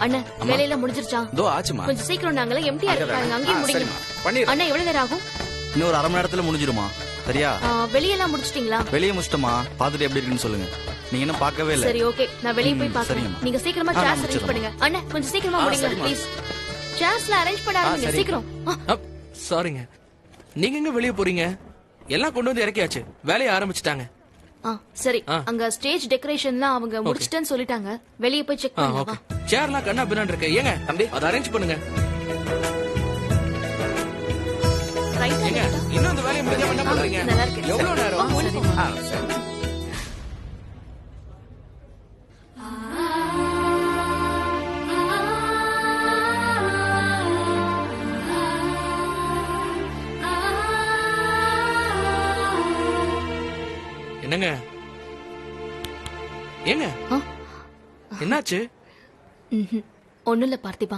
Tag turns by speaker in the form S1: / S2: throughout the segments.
S1: அண்ணா வேலையெல்லாம் முடிஞ்சிருச்சா? கொஞ்சம் சீக்கிரம், நாங்களே எம்டியா இருக்காங்க, அங்கேயும் முடியும். அண்ணா எவ்வளவு நேரம் ஆகும்?
S2: இன்னும் ஒரு 1/2 மணி நேரத்துல முடிஞ்சிருமா? சரியா?
S1: வெளியெல்லாம் முடிச்சிட்டீங்களா?
S2: வெளியே முடிச்சிட்டமா, பாத்துட்டு எப்படி இருக்குன்னு சொல்லுங்க. நீங்க என்ன பார்க்கவே இல்ல.
S1: சரி ஓகே, நான் வெளிய போய் பார்க்கறேன். நீங்க சீக்கிரமா சேர்ஸ் அரேஞ்ச் பண்ணுங்க. அண்ணா கொஞ்சம் சீக்கிரமா முடிங்க ப்ளீஸ். சேர்ஸ்ல அரேஞ்ச் பண்ண ஆரம்பிங்க சீக்கிரம்.
S3: சாரிங்க, நீங்க எங்க வெளிய போறீங்க? எல்லாம் கொண்டு வந்து இறக்கியாச்சு, வேலைய ஆரம்பிச்சிட்டாங்க.
S1: சரி, அங்க ஸ்டேஜ் டெக்கரேஷன்லாம் அவங்க முடிச்சிட்டேன்னு சொல்லிட்டாங்க. வெளிய போய் செக் பண்ணுங்க.
S3: சேர்லாம் கண்ணா பின்னாடி இருக்கு. ஏங்க தம்பி அத அரேஞ்ச் பண்ணுங்க. ஏங்க இன்னும் அந்த வேலைய முடிக்காம என்ன பண்றீங்க? எவ்வளவு நேரம்? சரி. என்னங்க ஏங்க என்னாச்சு?
S1: ஒண்ணும் இல்ல பார்த்திபா,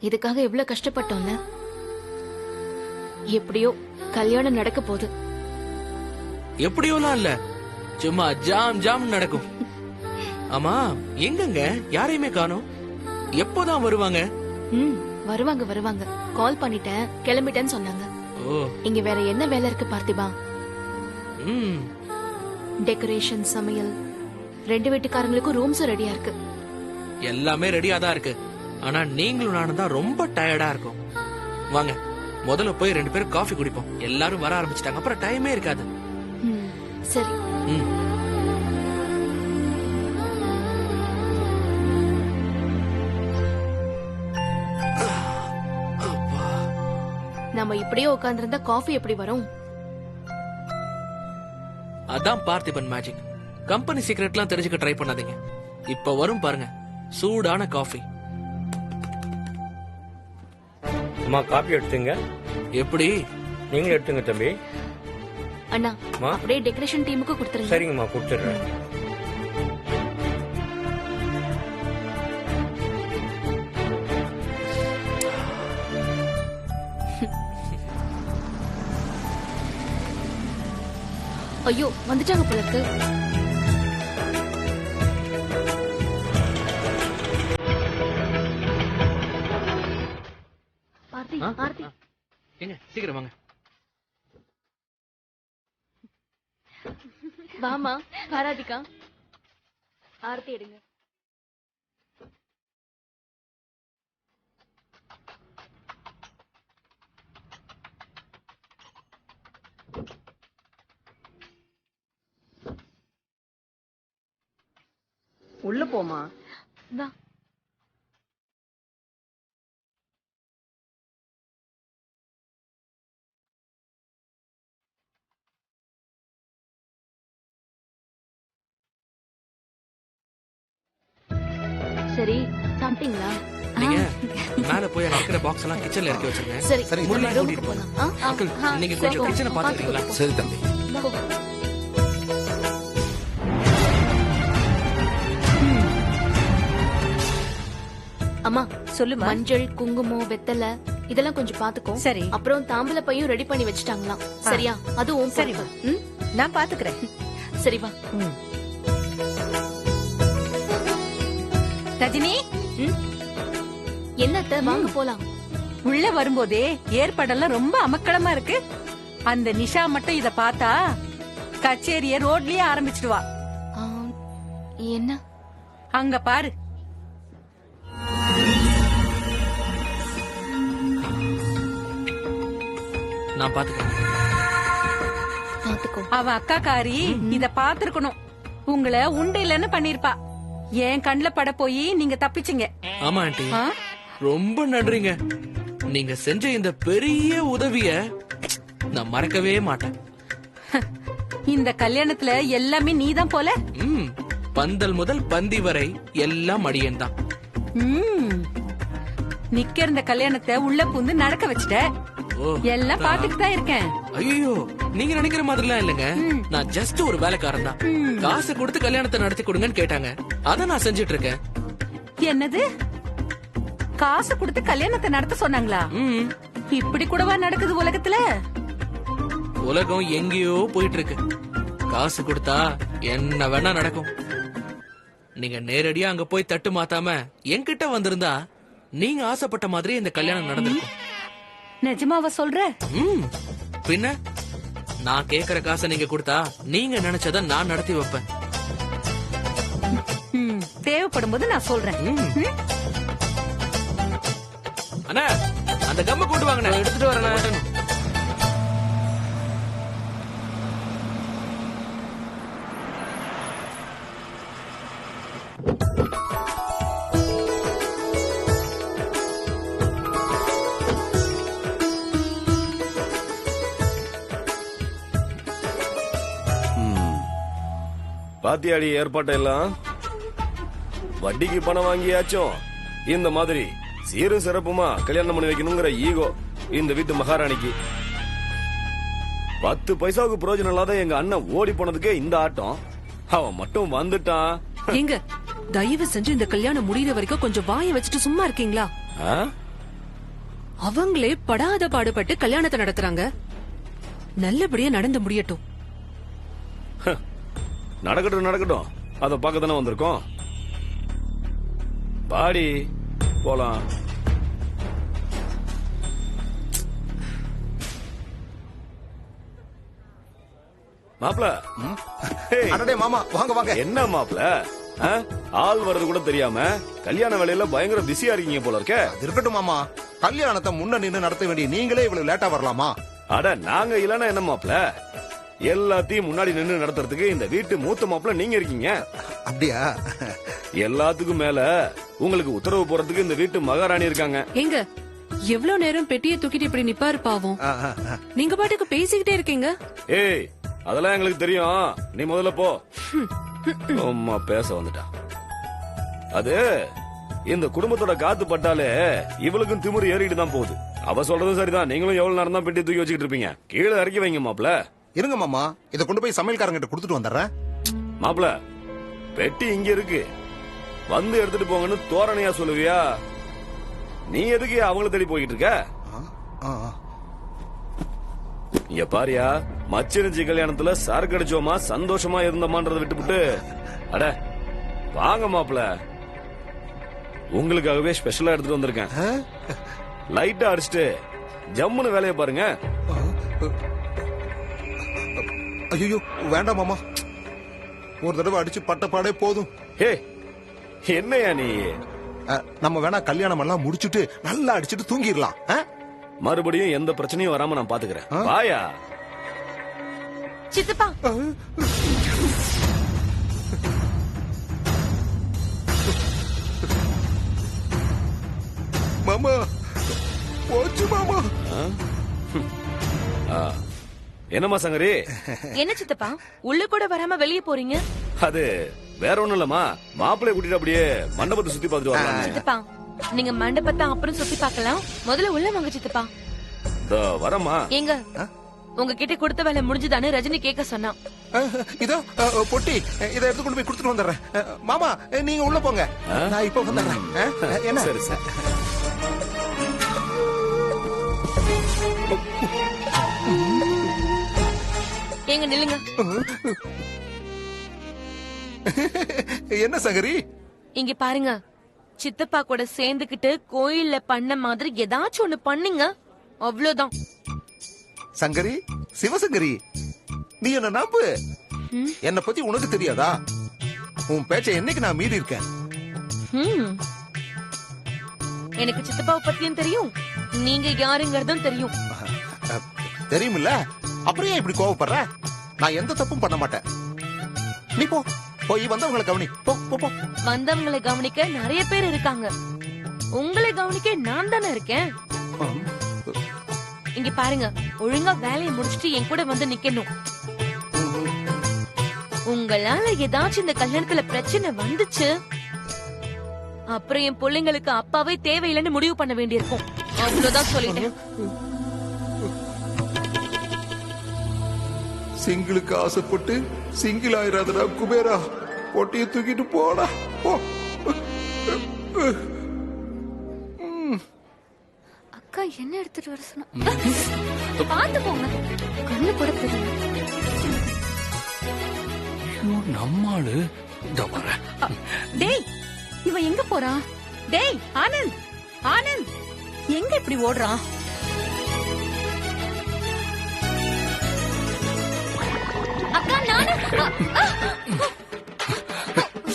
S1: இதுக்காக எவ்வளவு கஷ்டப்பட்டோம்ல. எப்படியோ கல்யாணம் நடக்க போகுது.
S3: எப்படியோலாம் இல்ல, சும்மா ஜாம் ஜாம் நடக்கும். ஆமா எங்கங்க யாரையுமே காணோம்? எப்போதான் வருவாங்க?
S1: வருவாங்க. கால் பண்ணிட்டேன், கிளம்பிட்டேன்னு சொன்னாங்க. இங்க வேற என்ன வேலை இருக்கு பார்த்திபா? டெக்கரேஷன், சமையல், 2 வீட்டுக்காரங்களுக்கும் ரூம்ஸ் ரெடியா இருக்கு.
S3: எல்லாமே ரெடியா தான் இருக்கு. ஆனா நீங்களும் நானும் தான் ரொம்ப டயர்டா இருக்கும். வாங்க முதல்ல போய் 2 பேரும் காஃபி குடிப்போம். எல்லாரும் வர ஆரம்பிச்சிட்டாங்க, அப்புறம் டைமே இருக்காது.
S1: சரி. நம்ம இப்படியே உட்கார்ந்திருந்தா காஃபி எப்படி வரும்?
S3: அதான் பார்த்திபன் மேஜிக். கம்பெனி சீக்ரெட்லாம் தெரிஞ்சுக்க ட்ரை பண்ணாதீங்க. இப்ப வரும் பாருங்க சூடான காஃபி.
S4: அம்மா காபி எடுத்துங்க.
S3: எப்படி?
S4: நீங்களும் எடுத்துங்க தம்பி.
S1: அண்ணா அப்படியே டெக்கரேஷன் டீமுக்கு கொடுத்துருங்க.
S4: சரிங்கம்மா, கொடுத்துறேன்.
S1: ஐயோ வந்துட்டாங்க போல இருக்கு. ஆர்த்தி
S3: எங்க சீக்கிரம் வாங்க.
S1: வாமா பாராதிகா, ஆர்த்தி எடுங்க.
S5: உள்ள போமா.
S1: சரி சாப்பிட்டீங்களா?
S3: நீங்க மேல போய் இருக்கிற பாக்ஸ் எல்லாம் கிச்சன்ல இறக்கி வச்சிருங்க.
S1: சரி
S3: முரளி கூட்டிட்டு போலாம். அங்கிள் நீங்க கொஞ்சம் கிச்சனை பாத்துக்கிறீங்களா?
S2: சரி தம்பி.
S1: அம்மா சொல்லு. மஞ்சள், குங்குமம், வெத்தலை இதெல்லாம் கொஞ்சம் பாத்துக்கோ.
S5: சரி.
S1: அப்புறம் தாம்பூல பையும் ரெடி பண்ணி வச்சுட்டாங்களாம். சரியா? அதுவும்
S5: சரி, நான் பாத்துக்கிறேன்.
S1: சரி வா.
S5: ரஜினி,
S1: என்னத்த வாங்க போலாம்.
S5: உள்ள வரும்போதே ஏற்பாடெல்லாம் ரொம்ப அமக்களமா இருக்கு. அந்த நிஷா மட்டும் இத பார்த்தா கச்சேரிய ரோட்லயே ஆரம்பிச்சிடுவா.
S1: என்ன?
S5: அங்க பாரு.
S3: நான் பாத்துக்கிறேன்.
S5: அவ அக்காக்காரி இத பாத்துருக்கணும். உங்களை உண்டு இல்லன்னு பண்ணிருப்பா. என் கண்ணுல பட போய் நீங்க தப்பிச்சிங்க.
S3: ஆமா ஆண்டி, ரொம்ப நன்றிங்க. நீங்க செஞ்ச இந்த பெரிய உதவிய நான் மறக்கவே மாட்டேன்.
S5: இந்த கல்யாணத்துல எல்லாமே நீதான் போல.
S3: பந்தல் முதல் பந்தி வரை எல்லாம் அடியேன் தான்.
S5: நிக்க இருந்த கல்யாணத்தை உள்ள பூந்து நடக்க வச்சுட்ட. எல்லாம் பாத்துட்டு தான் இருக்கேன்.
S3: ஐயோ, நீங்க நினைக்கிற மாதிரிலாம் இல்லங்க. நான் ஜஸ்ட் ஒரு வேலைக்காரன் தான். காசு கொடுத்து கல்யாணத்தை நடத்தி கொடுங்கன்னு கேட்டாங்க, அத நான் செஞ்சிட்டு இருக்கேன்.
S5: என்னது? காசு கொடுத்து கல்யாணத்தை நடத்த சொன்னாங்களா? இப்படி கூடவா நடக்குது உலகத்துல?
S3: உலகம் எங்கேயோ போயிட்டு இருக்கு. காசு கொடுத்தா என்ன வேணா நடக்கும். நீங்க நேரடியா அங்க போய் தட்டு மாத்தாம என்கிட்ட வந்திருந்தா நீங்க ஆசைப்பட்ட மாதிரி இந்த கல்யாணம் நடந்திருக்கும்.
S5: நிஜமாவா சொல்ற?
S3: பின்ன நான் கேக்குற காசை நீங்க கொடுத்தா நீங்க நினைச்சத நான் நடத்தி வைப்பேன்.
S5: தேவைப்படும் போது நான் சொல்றேன்.
S3: அண்ணா அந்த கம்ம கொண்டு வாங்க, எடுத்துட்டு வரேன்.
S6: பாத்தியாடி ஏற்பாட்டை எல்லாம்? வட்டிக்கு பணம் வாங்கியாச்சும் இந்த மாதிரி சீரும் சிறப்புமா கல்யாணம் பண்ணி வைக்கணுங்கிற ஈகோ இந்த வீட்டு மகாராணிக்கு. 10 பைசாவுக்கு பிரயோஜனம் இல்லாத எங்க அண்ணன் ஓடி போனதுக்கே இந்த ஆட்டம். அவன் மட்டும் வந்துட்டான்.
S7: எங்க தயவு செஞ்சு இந்த கல்யாணம் முடியற வரைக்கும் கொஞ்சம் வாயை வச்சுட்டு சும்மா இருக்கீங்களா? அவங்களே படாத பாடுபட்டு கல்யாணத்தை நடத்துறாங்க. நல்லபடியா நடந்து முடியட்டும்.
S6: நடக்கட்டும் நடக்கட்டும், அத பார்க்க தானே வந்திருக்கோம். பாடி போலாம். மாப்ள,
S8: அடடே மாமா வாங்க வாங்க.
S6: என்ன மாப்ள, ஆள் வர்றது கூட தெரியாம கல்யாண வேலையில பயங்கர பிஸியா இருக்கீங்க போல இருக்க.
S8: இருக்கட்டும் மாமா, கல்யாணத்தை முன்ன நின்னு நடத்த வேண்டிய நீங்களே இவ்வளவு லேட்டா வரலாமா?
S6: அட நாங்க இல்லன்னா என்ன மாப்ள, எல்லாத்தையும் முன்னாடி நின்னு நடத்துறதுக்கு இந்த வீட்டு மூத்த மாப்ள நீங்க இருக்கீங்க.
S8: அப்படியா?
S6: எல்லாத்துக்கும் மேல உங்களுக்கு உத்தரவு போறதுக்கு இந்த வீட்டு மகாராணி இருக்காங்க.
S7: எங்க எவ்வளவு நேரம் பெட்டியை தூக்கிட்டு இப்படி நிப்பாரு பாவம். நீங்க பாட்டுக்கு பேசிக்கிட்டே இருக்கீங்க.
S6: ஏய் அதெல்லாம் எங்களுக்கு தெரியும், நீ முதல்ல போ. அம்மா பேச வந்துட்டா. அது இந்த குடும்பத்தோட காத்து பட்டாலே இவளுக்கும் திமிரு ஏறிட்டு தான் போகுது. அவ சொல்றதும் சரிதான், நீங்களும் எவ்வளவு நேரம் தான் பெட்டி தூக்கி வச்சுக்கிட்டு இருப்பீங்க. கீழே இறக்கி வைங்க மாப்ள.
S8: இருங்க மாமா, இத கொண்டு போய் சமையல்காரங்கிட்ட கொடுத்துட்டு வந்துடுறேன்.
S6: மாப்ள பெட்டி இங்க இருக்கு, வந்து எடுத்துட்டு போங்கன்னு தோரணையா சொல்லுவியா? நீ எதுக்கு அவங்கள தேடி போயிட்டு இருக்க? இங்க பாரியா, மச்சினச்சி கல்யாணத்துல சரக்கு அடிச்சோமா சந்தோஷமா இருந்தோமான்றத விட்டுவிட்டு அட வாங்க மாப்ள, உங்களுக்காகவே ஸ்பெஷலா எடுத்துட்டு வந்திருக்கேன். லைட்டா அடிச்சுட்டு ஜம்முன்னு வேலையை பாருங்க.
S8: ஐயோ வேண்டாம் மாமா, ஒரு தடவை அடிச்சு பட்டப்பாடே போதும்.
S6: ஹே என்னையா நீ?
S8: நம்ம வேணா கல்யாணம் எல்லாம் முடிச்சுட்டு நல்லா அடிச்சுட்டு தூங்கிடலாம்.
S6: மறுபடியும் எந்த பிரச்சனையும் வராம நான் பாத்துக்கிறேன். வாயா
S1: சித்தப்பா.
S8: மாமா போச்சு மாமா.
S6: என்னம்மா சங்கரி?
S1: என்ன சித்தப்பா உள்ள கூட வராம வெளியே போறீங்க?
S6: அது வேற ஒண்ணும் இல்லம்மா, மாப்பிள்ளைய கூட்டிட்டு அப்படியே மண்டபத்தை சுத்தி பார்த்துட்டு வரலாம்.
S1: சித்தப்பா நீங்க மண்டபத்தை அப்புறம் சுத்தி பார்க்கலாம், முதல்ல உள்ள வாங்க சித்தப்பா.
S6: வரமா
S1: எங்க உங்ககிட்ட கொடுத்த வேலை முடிஞ்சுதானு ரஜினி கேட்க சொன்னான்.
S8: இதோ பொட்டி, இதை எடுத்து கொண்டு போய் கொடுத்துட்டு வந்துடுறேன். மாமா நீங்க உள்ள போங்க, நான் இப்ப வந்துடுறேன். என்ன?
S6: சரி சரி.
S1: எங்க நில்லுங்க.
S8: என்ன சங்கரி?
S1: இங்க பாருங்க, சித்தப்பா கூட சேர்ந்துகிட்டு கோயில்ல பண்ண மாதிரி ஏதாச்சும் ஒண்ணு பண்ணுங்க, அவ்வளவுதான்.
S8: சங்கரி, சிவசங்கரி, நீ என்ன நம்பு. என்ன பத்தி உனக்கு தெரியாதா? உன் பேச்ச என்னைக்கு நான் மீறி இருக்கேன்.
S1: எனக்கு சித்தப்பாவை பத்தியும் தெரியும், நீங்க யாருங்கறதும் தெரியும்.
S8: தெரியுமில்ல, அப்புறம் ஏன் இப்படி கோவப்படுற? நான் எந்த தப்பும் பண்ண மாட்டேன். நீ போ, போய் வந்தவங்களை கவனி. போ போ போ.
S1: வந்தவங்களை கவனிக்க நிறைய பேர் இருக்காங்க, உங்களை கவனிக்க நான் தானே இருக்கேன். இங்க பாருங்க, ஒழுங்கா வேலையை முடிச்சிட்டு என் கூட வந்து நிக்கணும். உங்களால ஏதாச்சும் இந்த கல்யாணத்துல பிரச்சனை வந்துச்சு, அப்புறம் என் பிள்ளைங்களுக்கு அப்பாவே தேவையில்லைன்னு முடிவு பண்ண வேண்டியிருக்கும். அவ்வளவுதான் சொல்லிட்டேன்.
S8: சிங்கிளுக்கு ஆசைப்பட்டு சிங்கிள் ஆயிராதடா குபேரா. பொட்டியை தூக்கிட்டு போடா போ.
S1: அக்கா என்ன எடுத்துட்டு வர சொன்னா? பாத்து போங்க. கண்ணு கூட தெரியல.
S3: நம்மாளு இந்த வர.
S5: டேய் இவன் எங்க போறான்? டேய் ஆனந்த், ஆனந்த் எங்க இப்படி ஓடுறான்?
S1: அக்கா நானு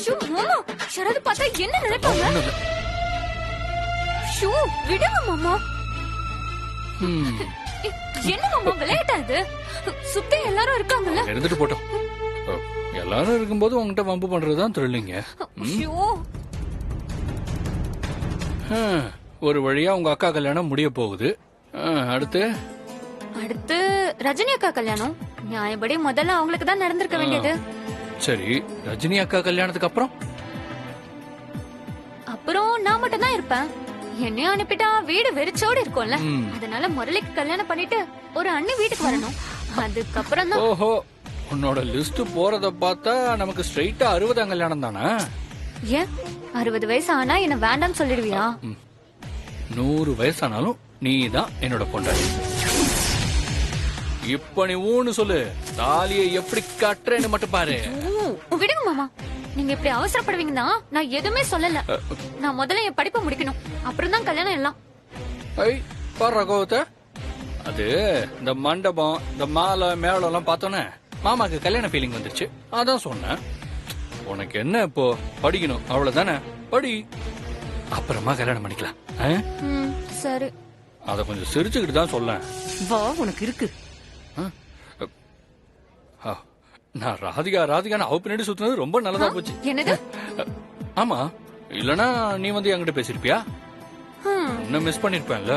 S1: ஷூ மாமா ஷரது பார்த்தா என்ன நினைப்பாங்க? ஷூ விடுங்க மாமா. என்ன மாமா விளையாட்டா இது? சுத்தி எல்லாரும் இருக்காங்கல்ல.
S3: இருந்துட்டு போட்டோம். எல்லாரும் இருக்கும்போது உங்ககிட்ட வம்பு பண்றதுதான் த்ரில்லிங்க.
S1: ஷூ
S3: ஒரு வழியா உங்க அக்கா கல்யாணம் முடிய போகுது. அடுத்து
S1: அடுத்து ரஜினி அக்கா கல்யாணம். நியாயப்படி முதல்ல அவங்களுக்கு தான் நடந்திருக்க வேண்டியது.
S3: சரி, ரஜினி அக்கா கல்யாணத்துக்கு அப்புறம்
S1: அப்புறம் நான் மட்டும் தான் இருப்பேன். என்னையும் அனுப்பிட்டா வீடு வெறிச்சோடு இருக்கும்ல.
S3: ம்.
S1: அதனால முரளிக்கு கல்யாணம் பண்ணிட்டு ஒரு அண்ணி வீட்டுக்கு வரணும். அதுக்கப்புறம் தான்.
S3: ஓஹோ, உன்னோட லிஸ்ட் போறத பார்த்தா நமக்கு ஸ்ட்ரைட்டா 60 கல்யாணம் தானே?
S1: ஏன் 60 வயசு ஆனா என்ன வேண்டாம்னு சொல்லிடுவியா?
S3: 100 வயசானாலும் நீ தான் என்னோட பொண்டாட்டி. இப்ப நீ ஊன்னு சொல்லு, தாலியை எப்படி கட்டுறேன்னு மட்டும் பாரு.
S1: விடுங்க மாமா, நீங்க இப்படி அவசரப்படுவீங்கன்னா நான் எதுவுமே சொல்லல. நான் முதல்ல என் படிப்பை முடிக்கணும், அப்புறம் தான் கல்யாணம் எல்லாம்.
S3: ஐ பாரு கோவத்தை. அது இந்த மண்டபம், இந்த மாலை மேளம் எல்லாம் பார்த்தோன்னே மாமாக்கு கல்யாண ஃபீலிங் வந்துருச்சு. அதான் சொன்னேன். உனக்கு என்ன இப்போ படிக்கணும் அவ்வளவுதானே, படி, அப்புறமா கல்யாணம் பண்ணிக்கலாம்.
S1: சரி.
S3: அத கொஞ்சம் சிரிச்சுக்கிட்டு தான் சொல்ல.
S5: வா உனக்கு இருக்கு.
S3: நான் ராதிகான்னு அவ பின்னாடி சுத்தினது ரொம்ப நல்லதா போச்சு.
S1: என்னது?
S3: ஆமா, இல்லனா நீ வந்து என்கிட்ட பேசிருப்பியா? இன்னும் மிஸ் பண்ணிருப்பேன்ல.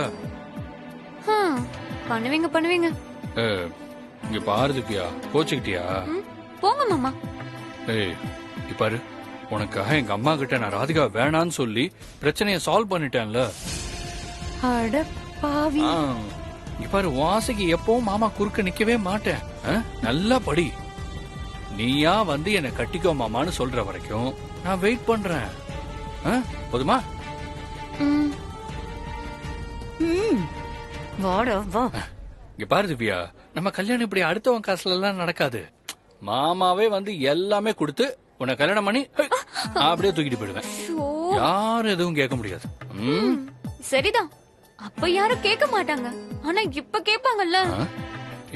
S1: பண்ணுவீங்க.
S3: இங்க பாருதுக்கியா, கோச்சுக்கிட்டியா?
S1: போங்க மாமா.
S3: ஏய் பாரு, உனக்காக எங்க அம்மா கிட்ட நான் ராதிகா வேணான்னு சொல்லி பிரச்சனைய சால்வ் பண்ணிட்டேன்ல.
S5: அட பாவி.
S3: இங்க பாரு, வாசிக்கு எப்பவும் மாமா குறுக்க நிக்கவே மாட்டேன். நல்லா படி. நீயா வந்து என்ன கட்டிக்கோ மாமான்னு சொல்ற வரைக்கும் நான் வெயிட் பண்றேன். போதுமா?
S5: வாடா வா.
S3: இங்க பாரு திவ்யா, நம்ம கல்யாணம் இப்படி அடுத்தவன் காசுல எல்லாம் நடக்காது. மாமாவே வந்து எல்லாமே கொடுத்து உன்னை கல்யாணம் பண்ணி அப்படியே தூக்கிட்டு போயிடுவேன். யாரும் எதுவும் கேட்க முடியாது.
S1: சரிதான், அப்ப யாரும் கேட்க மாட்டாங்க. ஆனா இப்ப கேட்பாங்கல்ல.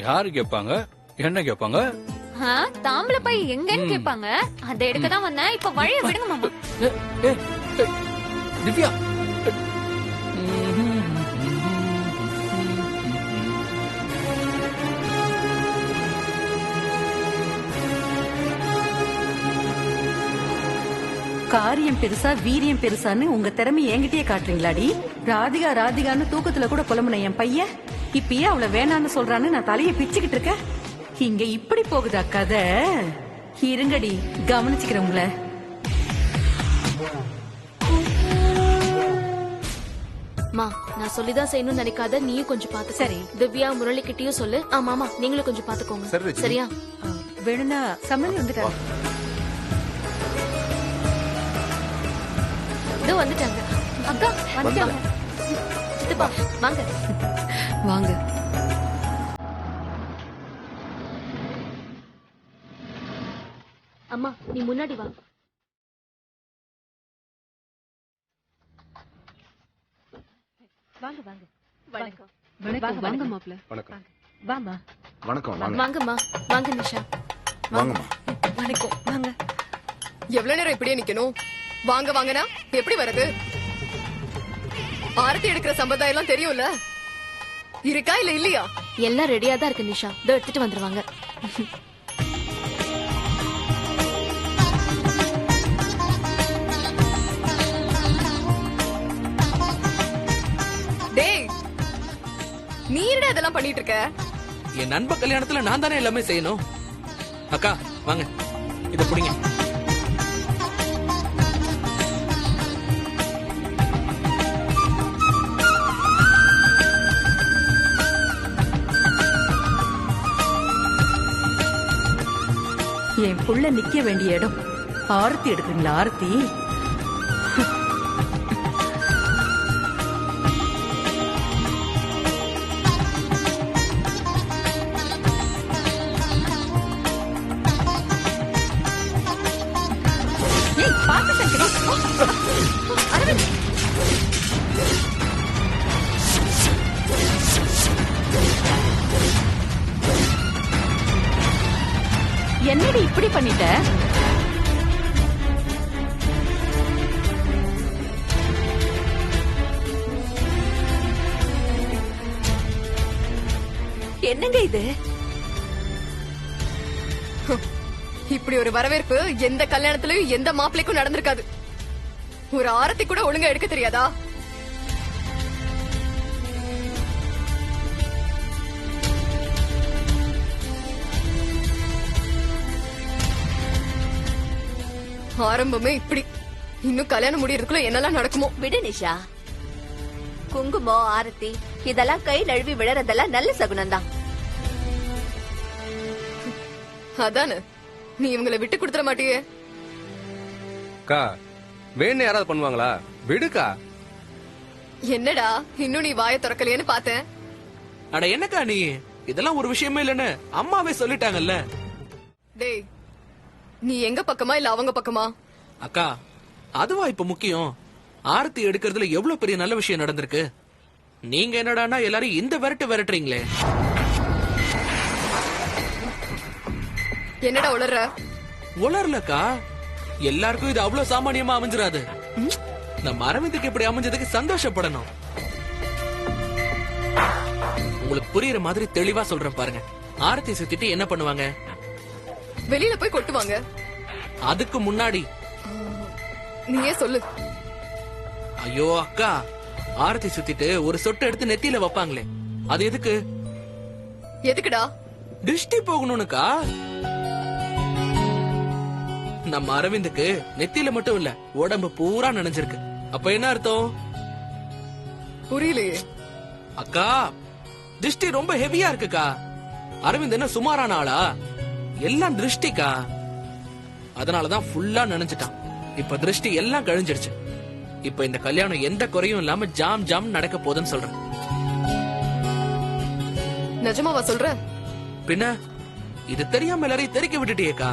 S3: யாரு கேட்பாங்க? என்ன கேட்பாங்க?
S1: தாம்பளை பை எங்கன்னு கேட்பாங்க. அதை எடுக்க தான் வந்தேன். இப்ப வழிய விடுங்க மாமா.
S3: திவ்யா,
S5: காரியம் பெருசா வீரியம் பெருசான்னு உங்க திறமை என்கிட்டயே காட்டுறீங்களாடி? ராதிகான்னு தூக்கத்துல கூட புலம்புன என் பையன் இப்பயே அவளை வேணான்னு சொல்றான்னு நான் தலையை பிச்சுக்கிட்டு இருக்கேன். இங்க இப்படி போகுதா கதை? இருங்கடி, கவனிச்சுக்கிறேன் உங்களை.
S1: நான் சொல்லிதான் செய்யணும்னு நினைக்காத, நீயும் கொஞ்சம் பாத்து.
S5: சரி.
S1: திவ்யா முரளி கிட்டயும் சொல்லு. மாமா நீங்களும் கொஞ்சம் பாத்துக்கோங்க. சரியா?
S5: வேணும்னா சம்மந்தி வந்துட்டாங்க.
S1: வந்துட்டாங்க. அக்கா வந்துட்டாங்க. சித்தப்பா வாங்க.
S7: வாங்க.
S1: அம்மா நீ முன்னாடி வா.
S5: வாங்க வாங்க.
S1: வணக்கம்.
S7: வணக்கம். வாங்க மாப்ள.
S8: வணக்கம்.
S5: வாமா.
S8: வணக்கம்.
S1: வாங்கம்மா. வாங்க நிஷா.
S8: வாங்கம்மா.
S1: வணக்கம். வாங்க.
S9: எவ்வளவு நேரம் இப்படியே நிக்கணும்? வாங்க வாங்கனா எப்படி வருது? ஆரத்தி எடுக்கிற சம்பிரதாயம் எல்லாம் தெரியும்ல, இருக்கா இல்ல இல்லையா?
S1: எல்லாம் ரெடியா தான் இருக்கு நிஷா. இதோ எடுத்துட்டு வந்துருவாங்க.
S9: டேய், நீ என்னடா இதெல்லாம் பண்ணிட்டு இருக்க?
S3: என் நண்ப கல்யாணத்துல நான் தானே எல்லாமே செய்யணும். அக்கா வாங்க, இத புடிங்க.
S5: என் புள்ள நிக்க வேண்டிய இடம். ஆரத்தி எடுக்கிறீங்களா? ஆரத்தி என்னடி இப்படி பண்ணிட்ட?
S1: என்னங்க இது?
S9: இப்படி ஒரு வரவேற்பு எந்த கல்யாணத்திலயும் எந்த மாப்பிள்ளைக்கும் நடந்திருக்காது. ஒரு ஆரத்தி கூட ஒழுங்கா எடுக்க தெரியாதா? ஆரம்பமே இப்படி. இன்னும் கல்யாணம் முடியறதுக்குள்ள என்னெல்லாம் நடக்குமோ?
S1: விடு நிஷா. குங்குமம், ஆரத்தி இதெல்லாம் கை நழுவி விழறதெல்லாம் நல்ல சகுனம்தான்.
S9: அதானே, நீ இவங்களை விட்டு கொடுத்துட மாட்டியே.
S10: அக்கா வேணு யாராவது பண்ணுவாங்களா? விடுக்கா.
S9: என்னடா இன்னும் நீ வாயை திறக்கலையேன்னு பார்த்தேன்.
S3: அட என்னக்கா நீ, இதெல்லாம் ஒரு விஷயமே இல்லன்னு அம்மாவே சொல்லிட்டாங்கல்ல.
S9: டேய், நீ எங்க பக்கமா இல்ல அவங்க பக்கமா?
S3: அக்கா அதுவா இப்ப முக்கியம்? ஆரத்தி எடுக்கிறதுல எவ்வளவு பெரிய நல்ல விஷயம் நடந்திருக்கு. நீங்க என்னடானா எல்லாரும் இந்த விரட்டுறீங்களே.
S9: என்னடா உளற?
S3: உளரலக்கா, எல்லாருக்கும் இது அவ்வளவு சாமானியமா அமைஞ்சிராது. நம்ம அரவிந்துக்கு இப்படி அமைஞ்சதுக்கு சந்தோஷப்படணும். உங்களுக்கு புரியுற மாதிரி தெளிவா சொல்றேன் பாருங்க. ஆரத்தி சுத்திட்டு என்ன பண்ணுவாங்க?
S9: வெளியில போய் கொட்டுவாங்க.
S3: அதுக்கு முன்னாடி
S9: நீயே சொல்லு.
S3: ஐயோ அக்கா, ஆரத்தி சுத்திட்டு ஒரு சொட்டு எடுத்து நெத்தியில வைப்பாங்களே, அது எதுக்கு?
S9: எதுக்குடா?
S3: திருஷ்டி போகணும்னுக்கா. நம்ம அரவிந்துக்கு நெத்தியில மட்டும் இல்ல, உடம்பு பூரா நனைஞ்சிருக்கு. அப்ப என்ன அர்த்தம்?
S9: புரியலையே.
S3: அக்கா திருஷ்டி ரொம்ப ஹெவியா இருக்குக்கா. அரவிந்த் என்ன சுமாரான ஆளா? எல்லாம் திருஷ்டிக்கா. அதனாலதான் ஃபுல்லா நனைஞ்சிட்டான். இப்ப திருஷ்டி எல்லாம் கழிஞ்சிருச்சு. இப்ப இந்த கல்யாணம் எந்த குறையும் இல்லாம ஜாம் ஜாம் நடக்க போதுன்னு சொல்றேன்.
S9: நிஜமாவா சொல்ற?
S3: பின்ன இது தெரியாம எல்லாரையும் தெரிக்க விட்டுட்டியேக்கா.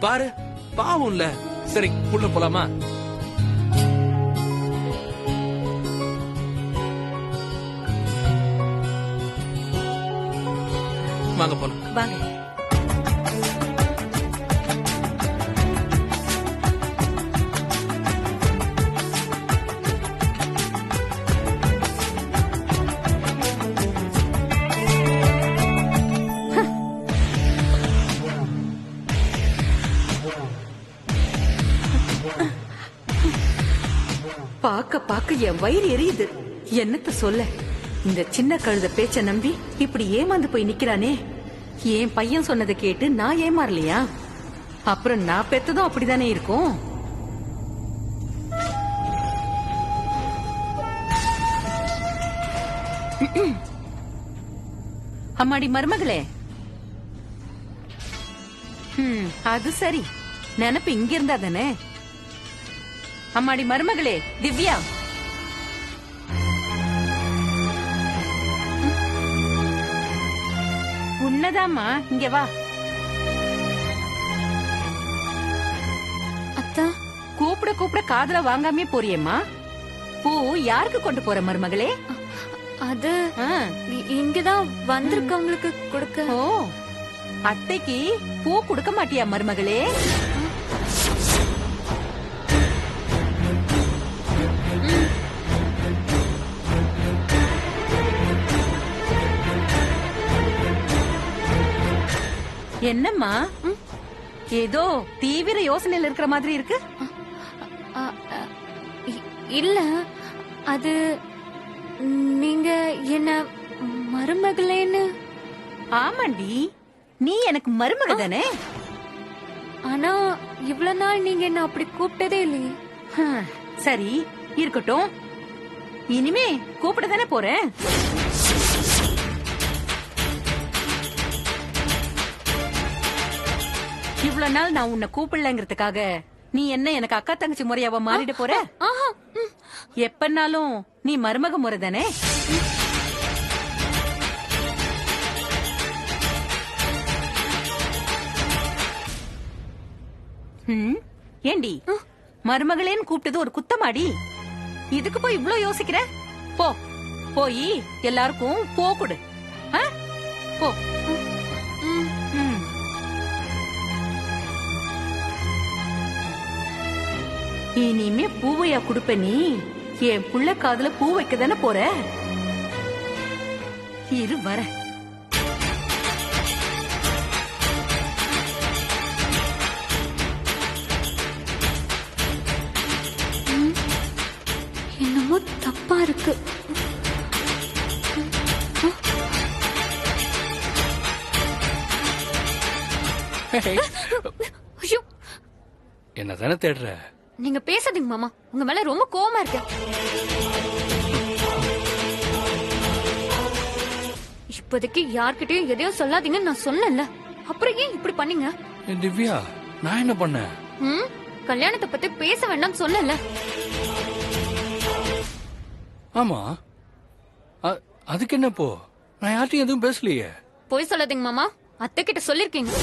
S3: பாரு பாவம் இல்ல. சரி உள்ள போலாமா? வாங்க போலாம்.
S5: வாங்க. பாக்க பாக்க என் வயிறு எரியுது. என்னத்த சொல்ல? இந்த சின்ன கழுத பேச்ச நம்பி இப்படி ஏமாந்து போய் நிக்கிறானே. என் பையன் சொன்னதை கேட்டு நான் ஏமாறலையா? அப்புறம் நான் பெத்ததும் அப்படித்தானே இருக்கும். அம்மாடி மருமகளே. அது சரி, நினைப்பு இங்க இருந்தா தானே. அம்மாடி மருமகளே திவ்யா. உன்னதாமா, இங்க வா.
S1: அத்தா,
S5: கூப்பிட கூப்பிட காதுல வாங்காமே போறியேம்மா. பூ யாருக்கு கொண்டு போற மருமகளே?
S1: அது இங்கதான் வந்திருக்கவங்களுக்கு கொடுக்க.
S5: ஓ, அத்தைக்கு பூ கொடுக்க மாட்டியா மருமகளே? என்னம்மா, ஏதோ தீவிர யோசனையில் இருக்கிற மாதிரி இருக்கு.
S1: இல்ல, அது நீங்க என்ன மருமகளேன்னு.
S5: ஆமாண்டி, நீ எனக்கு மருமக தானே.
S1: ஆனா இவ்வளவு நாள் நீங்க என்ன அப்படி கூப்பிட்டதே இல்லையே.
S5: சரி இருக்கட்டும், இனிமே கூப்பிட தானே போறேன். இவ்வளவு நாள் நான் உன்னை கூப்பிடலங்கிறதுக்காக நீ என்ன எனக்கு அக்கா தங்கச்சி முறையாவ மாறிட போற? எப்பனாலும் நீ மருமக முறை தானே. ஏண்டி, மருமகளேன்னு கூப்பிட்டது ஒரு குத்தமாடி? இதுக்கு போய் இவ்ளோ யோசிக்கிற? போ, போய் எல்லாருக்கும் போ கொடு. போ. இனிமே பூவையா குடுப்ப நீ? என் புள்ள காதுல பூ வைக்க தானே போற? இரு வர.
S1: என்னமோ தப்பா இருக்கு. ஐயோ,
S3: என்ன தானே தேடுற?
S1: நீங்க பேசாதீங்க மாமா, உங்க மேல ரொம்ப கோவமா இருக்கு. இப்போதைக்கு யார்கிட்டயும் எதையும் சொல்லாதீங்கன்னு நான் சொன்னேன்ல, அப்புறம் ஏன் இப்படி பண்ணீங்க?
S3: திவ்யா, நான் என்ன பண்ணேன்?
S1: கல்யாணத்தை பத்தி பேச வேண்டாம்னு சொன்னேன்ல.
S3: ஆமா, அதுக்கு என்ன போ? நான் யார்ட்டையும் எதுவும் பேசலையே.
S1: போய் சொல்லாதீங்க மாமா, அத்தை கிட்ட சொல்லிருக்கீங்க.